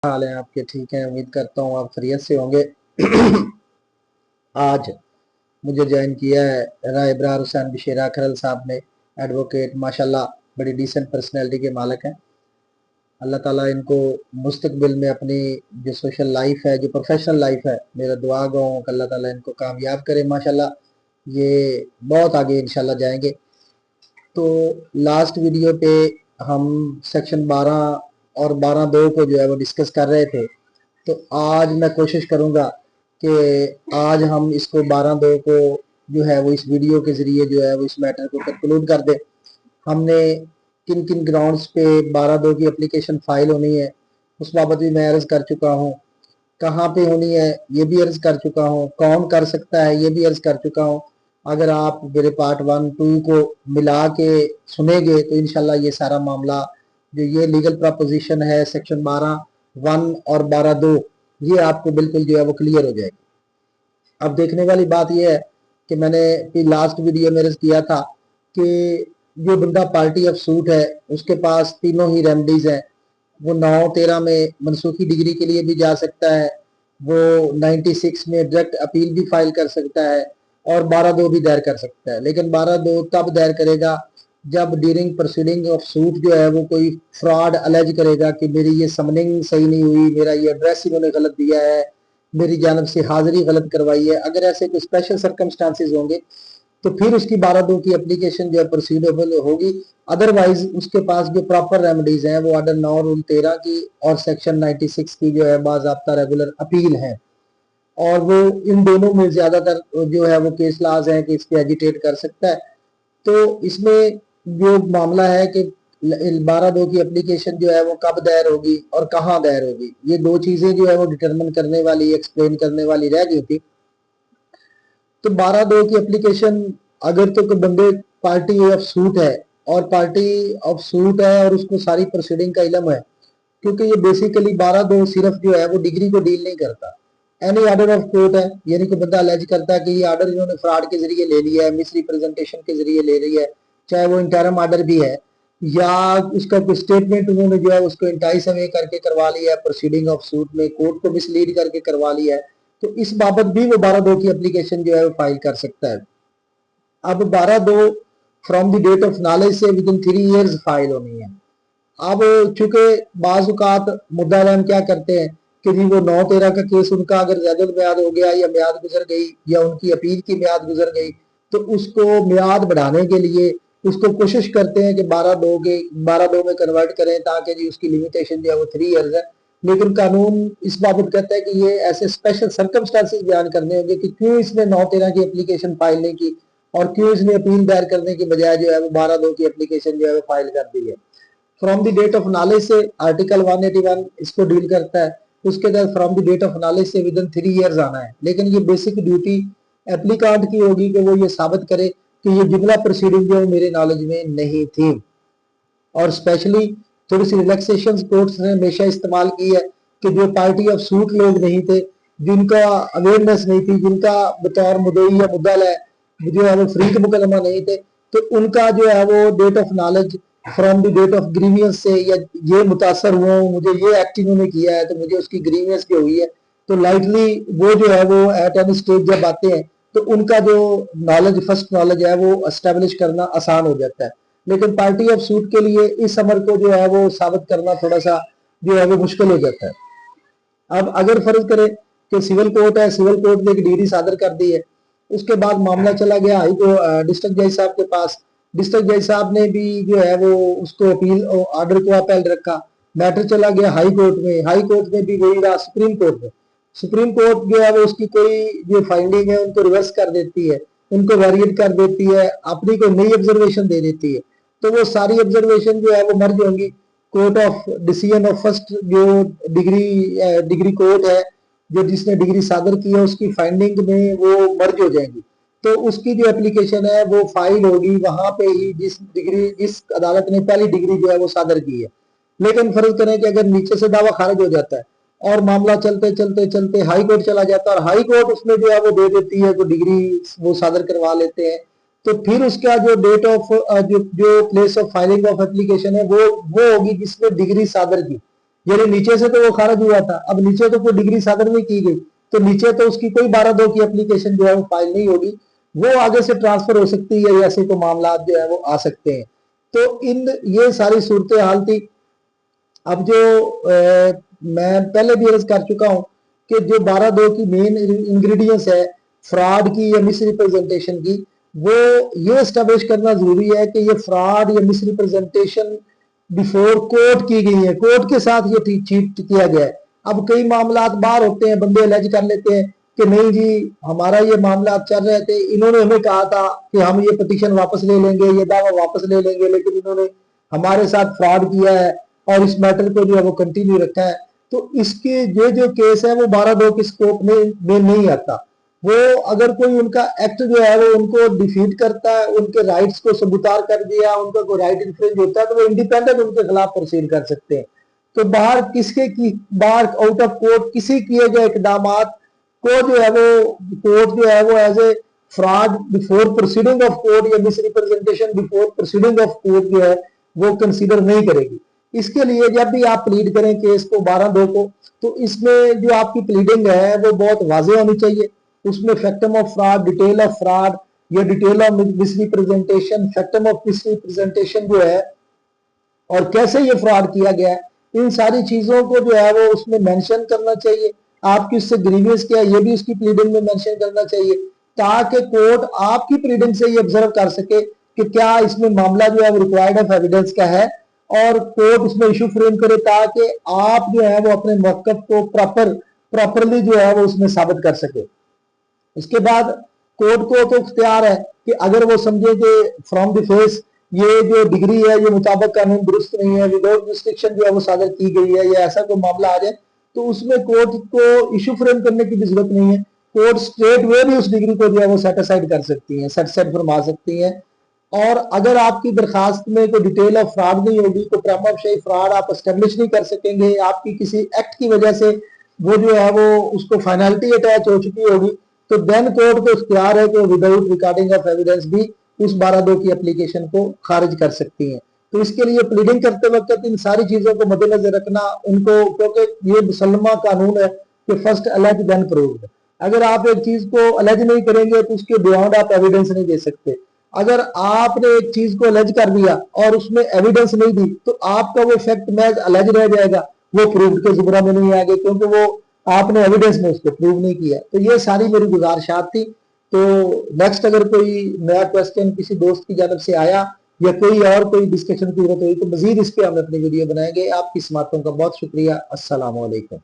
हाल है आपके? ठीक है, उम्मीद करता हूँ आप खैरियत से होंगे। आज मुझे ज्वाइन किया है राय इब्रार हुसैन बशीरा खरल साहब ने, एडवोकेट माशाल्लाह, बड़ी डिसेंट पर्सनैलिटी के मालिक हैं। अल्लाह ताला इनको मुस्तकबिल में अपनी जो सोशल लाइफ है, जो प्रोफेशनल लाइफ है, मेरा दुआ गो कि अल्लाह ताला इनको कामयाब करे। माशाल्लाह ये बहुत आगे इंशाल्लाह जाएंगे। तो लास्ट वीडियो पे हम सेक्शन 12 और 12(2) को जो है वो डिस्कस कर रहे थे। तो आज मैं कोशिश करूंगा कि आज हम इसको 12(2) को जो है वो इस वीडियो के ज़रिए जो है वो इस मैटर को कंक्लूड कर दें। हमने किन किन ग्राउंड्स पे 12(2) की एप्लीकेशन फाइल होनी है उस बाबत भी मैं अर्ज़ कर चुका हूँ। कहाँ पे होनी है ये भी अर्ज़ कर चुका हूँ। कौन कर सकता है ये भी अर्ज़ कर चुका हूँ। अगर आप मेरे पार्ट 1-2 को मिला के सुनेंगे तो इंशाल्लाह ये सारा मामला जो ये लीगल प्रपोजिशन है सेक्शन 12(1) और 12(2) ये आपको बिल्कुल जो है वो क्लियर हो जाएगी। अब देखने वाली बात यह है कि मैंने लास्ट वीडियो में अर्ज़ किया था कि जो बंदा पार्टी ऑफ सूट है उसके पास तीनों ही रेमडीज हैं। वो 9-13 में मनसूखी डिग्री के लिए भी जा सकता है, वो 96 में डायरेक्ट अपील भी फाइल कर सकता है और 12(2) भी दायर कर सकता है। लेकिन 12(2) तब दायर करेगा जब ड्यूरिंग प्रोसीडिंग ऑफ सूट जो है वो कोई फ्रॉड अलेज करेगा कि मेरी ये समनिंग सही नहीं हुई, मेरा ये एड्रेस इन्होंने गलत दिया है, मेरी जानब से हाजिरी गलत करवाई है। अगर ऐसे कोई स्पेशल सर्कमस्टांसिस होंगे तो फिर उसकी 12(2) की एप्लीकेशन जो है प्रोसीडेबल होगी। अदरवाइज उसके पास जो प्रॉपर रेमेडीज हैं वो अंडर 9 रूल 13 की और सेक्शन 96 की जो है बाज़ाब्ता रेगुलर अपील है। और वो इन दोनों में ज्यादातर जो है वो केस लाज है कि इसको एजिटेट कर सकता है। तो इसमें जो मामला है कि 12(2) की एप्लीकेशन जो है वो कब दायर होगी और कहाँ दायर होगी, ये दो चीजें जो है वो डिटरमिन करने वाली, एक्सप्लेन करने वाली रह गई थी। तो 12(2) की एप्लीकेशन अगर तो कोई बंदे पार्टी ऑफ सूट है और पार्टी ऑफ सूट है और उसको सारी प्रोसीडिंग का इलम है, क्योंकि ये बेसिकली 12(2) सिर्फ जो है वो डिग्री को डील नहीं करता। एनी ऑर्डर ऑफ कोर्ट है, यानी कि बंदा अलेज करता है कि ये ऑर्डर इन्होंने फ्रॉड के जरिए ले लिया है, मिस रिप्रेजेंटेशन के जरिए ले रही है, चाहे वो इंटरम ऑर्डर भी है या उसका कोई स्टेटमेंट उन्होंने जो है उसको इंटाइस अवे करके करवा लिया है, प्रोसीडिंग ऑफ सूट में कोर्ट को मिसलीड करके करवा लिया है। तो इस बाबत भी वो 12(2) की एप्लीकेशन जो है वो फाइल कर सकता है। अब 12(2) from the date of knowledge से विद इन 3 ईयर्स फाइल होनी है। अब चूंकि बाजुकात मुद्दा हम क्या करते हैं कि जी वो 9-13 का केस उनका अगर ज्यादा म्याद हो गया या म्याद गुजर गई या उनकी अपील की म्याद गुजर गई तो उसको म्याद बढ़ाने के लिए उसको कोशिश करते हैं कि 12(2) में कन्वर्ट करें ताकि जी उसकी लिमिटेशन जो है वो 3 ईयर्स है। लेकिन कानून इस बाबत कहता है कि ये ऐसे स्पेशल सर्कमस्टांसेस बयान करने होंगे कि क्यों इसने 9-13 की एप्लीकेशन फाइल नहीं की और क्यों इसने अपील दायर करने की बजाय जो है वो 12(2) की एप्लीकेशन जो है वो फाइल कर दी है। From the date of knowledge से आर्टिकल 181 इसको डील करता है। उसके बाद from the date of knowledge से विद इन 3 ईयर्स आना है। लेकिन ये बेसिक ड्यूटी एप्लीकांट की होगी कि वो ये साबित करे कि ये जुमला प्रोसीडिंग जो मेरे नॉलेज में नहीं थी। और स्पेशली थोड़ी सी रिलैक्सेशन कोर्ट्स ने हमेशा इस्तेमाल की है कि जो पार्टी ऑफ सूट लोग नहीं थे, जिनका अवेयरनेस नहीं थी, जिनका बतौर मुदई या मुद्दल है जो है वो फ्रीक मुकदमा नहीं थे, तो उनका जो है वो date of knowledge from the date of grievance से या ये मुतासर हुआ हूँ, मुझे ये एक्ट इन्होंने किया है तो मुझे उसकी ग्रीवियंस जो हुई है, तो लाइटली वो जो है वो एट एनी स्टेज जब आते हैं तो उनका जो नॉलेज, फर्स्ट नॉलेज है वो एस्टेब्लिश करना आसान हो जाता है। लेकिन पार्टी ऑफ सूट के लिए इस अमर को जो है वो साबित करना थोड़ा सा जो है वो मुश्किल हो जाता है। अब अगर फर्ज करें कि सिविल कोर्ट है, सिविल कोर्ट ने एक डिग्री सादर कर दी है, उसके बाद मामला चला गया हाई को डिस्ट्रिक्ट जज साहब के पास। डिस्ट्रिक्ट जज साहब ने भी जो है वो उसको अपील ऑर्डर को अपील रखा, मैटर चला गया हाई कोर्ट में, हाई कोर्ट में भी वही रहा सुप्रीम कोर्ट में। सुप्रीम कोर्ट जो है वो उसकी कोई जो फाइंडिंग है उनको रिवर्स कर देती है, उनको वेरिएट कर देती है, अपनी कोई नई ऑब्जर्वेशन दे देती है। तो वो सारी ऑब्जर्वेशन जो है वो मर्ज होंगी। Court of decision of first जो डिग्री कोर्ट है जो जिसने डिग्री सादर की है उसकी फाइंडिंग में वो मर्ज हो जाएंगी। तो उसकी जो एप्लीकेशन है वो फाइल होगी वहां पे ही जिस अदालत ने पहली डिग्री जो है वो सादर की है। लेकिन फर्ज करें कि अगर नीचे से दावा खारिज हो जाता है और मामला चलते चलते चलते हाई कोर्ट चला जाता है और हाई कोर्ट उसमें जो है वो दे देती है, तो डिग्री वो सादर करवा लेते हैं, तो फिर उसका जो डेट ऑफ जो place of filing of application है वो होगी जिसमें डिग्री सादर की। यानी नीचे से तो वो खारिज हुआ था, अब नीचे तो कोई डिग्री सादर नहीं की गई, तो नीचे तो उसकी कोई 12(2) की एप्लीकेशन जो है वो फाइल नहीं होगी, वो आगे से ट्रांसफर हो सकती है, ऐसे तो मामला जो है वो आ सकते हैं। तो इन ये सारी सूरत हाल थी। अब जो मैं पहले भी अर्ज कर चुका हूं कि जो 12(2) की मेन इंग्रेडिएंट्स है फ्रॉड की या मिस रिप्रेजेंटेशन की, वो ये स्टैब्लिश करना जरूरी है कि ये फ्रॉड या मिस रिप्रेजेंटेशन बिफोर कोर्ट की गई है, कोर्ट के साथ ये चीट किया गया है। अब कई मामला बाहर होते हैं, बंदे अलग कर लेते हैं कि नहीं जी हमारा ये मामला चल रहे थे, इन्होंने हमें कहा था कि हम ये पिटीशन वापस ले लेंगे, ये दावा वापस ले लेंगे, लेकिन इन्होंने हमारे साथ फ्रॉड किया है और इस मैटर को जो है वो कंटिन्यू रखा है। तो इसके ये जो केस है वो 12(2) के स्कोप में नहीं आता। वो अगर कोई उनका एक्ट जो है वो उनको डिफीट करता है, उनके राइट्स को सबूतार कर दिया, उनका कोई राइट इन्फ्रिंज होता है, तो वो इंडिपेंडेंट उनके खिलाफ प्रोसीड कर सकते हैं। तो बाहर किसके की बाहर आउट ऑफ कोर्ट किसी किए गए इकदाम को जो है वो कोर्ट जो है वो as a fraud before proceeding of court या misrepresentation before proceeding of court जो है वो कंसीडर नहीं करेगी। इसके लिए जब भी आप प्लीड करें केस को 12(2) को, तो इसमें जो आपकी प्लीडिंग है वो बहुत वाजे होनी चाहिए। उसमें factum of fraud, detail of fraud या detail of misrepresentation, factum of misrepresentation जो है और कैसे ये फ्रॉड किया गया है, इन सारी चीजों को जो है वो उसमें मेंशन करना चाहिए। आपकी उससे ग्रीवियंस क्या है ये भी उसकी प्लीडिंग में मेंशन करना चाहिए, ताकि कोर्ट आपकी प्लीडिंग से ये ऑब्जर्व कर सके कि क्या इसमें मामला जो है रिक्वायर्ड ऑफ एविडेंस का है, और कोर्ट उसमें इशू फ्रेम करे ताकि आप जो है वो अपने मौकफ को प्रॉपरली जो है वो उसमें साबित कर सके। इसके बाद कोर्ट को तो इख्तियार है कि अगर वो समझे कि फ्रॉम द फेस ये जो डिग्री है ये मुताबिक कानून दुरुस्त नहीं है, विदाउट रिस्ट्रिक्शन जो है वो सादर की गई है, या ऐसा कोई मामला आ जाए, तो उसमें कोर्ट को इशू फ्रेम करने की भी जरूरत नहीं है। कोर्ट स्ट्रेट वे भी उस डिग्री को जो है वो सेटिसाइड कर सकती है, सेट फरमा सकती है। और अगर आपकी दरखास्त में कोई डिटेल ऑफ फ्रॉड नहीं होगी, तो प्राइमा फेसी फ्रॉड आप एस्टेब्लिश नहीं कर सकेंगे, आपकी किसी एक्ट की वजह से वो जो है वो उसको फाइनलिटी अटैच हो चुकी होगी, तो देन कोर्ट को इख्तियार है कि विदाउट रिकॉर्डिंग ऑफ एविडेंस भी उस 12(2) की एप्लीकेशन को खारिज कर सकती हैं। तो इसके लिए प्लीडिंग करते वक्त इन सारी चीजों को मद्देनजर रखना उनको, क्योंकि ये मुसलमा कानून है कि फर्स्ट अलेज देन प्रूव्ड। अगर आप एक चीज को अलेज नहीं करेंगे तो उसके बियॉन्ड आप एविडेंस नहीं दे सकते। अगर आपने एक चीज को अलेज कर दिया और उसमें एविडेंस नहीं दी, तो आपका वो फैक्ट मैच अलेज रह जाएगा, वो प्रूव्ड के जुमरा में नहीं आएगा, क्योंकि वो आपने एविडेंस में उसको प्रूव नहीं किया। तो ये सारी मेरी गुजारिशात थी। तो नेक्स्ट अगर कोई नया क्वेश्चन किसी दोस्त की जानब से आया या कोई और कोई डिस्कशन की जरूरत हुई, तो मजीद इस पे हम अपनी वीडियो बनाएंगे। आपकी समातों का बहुत शुक्रिया। अस्सलाम वालेकुम।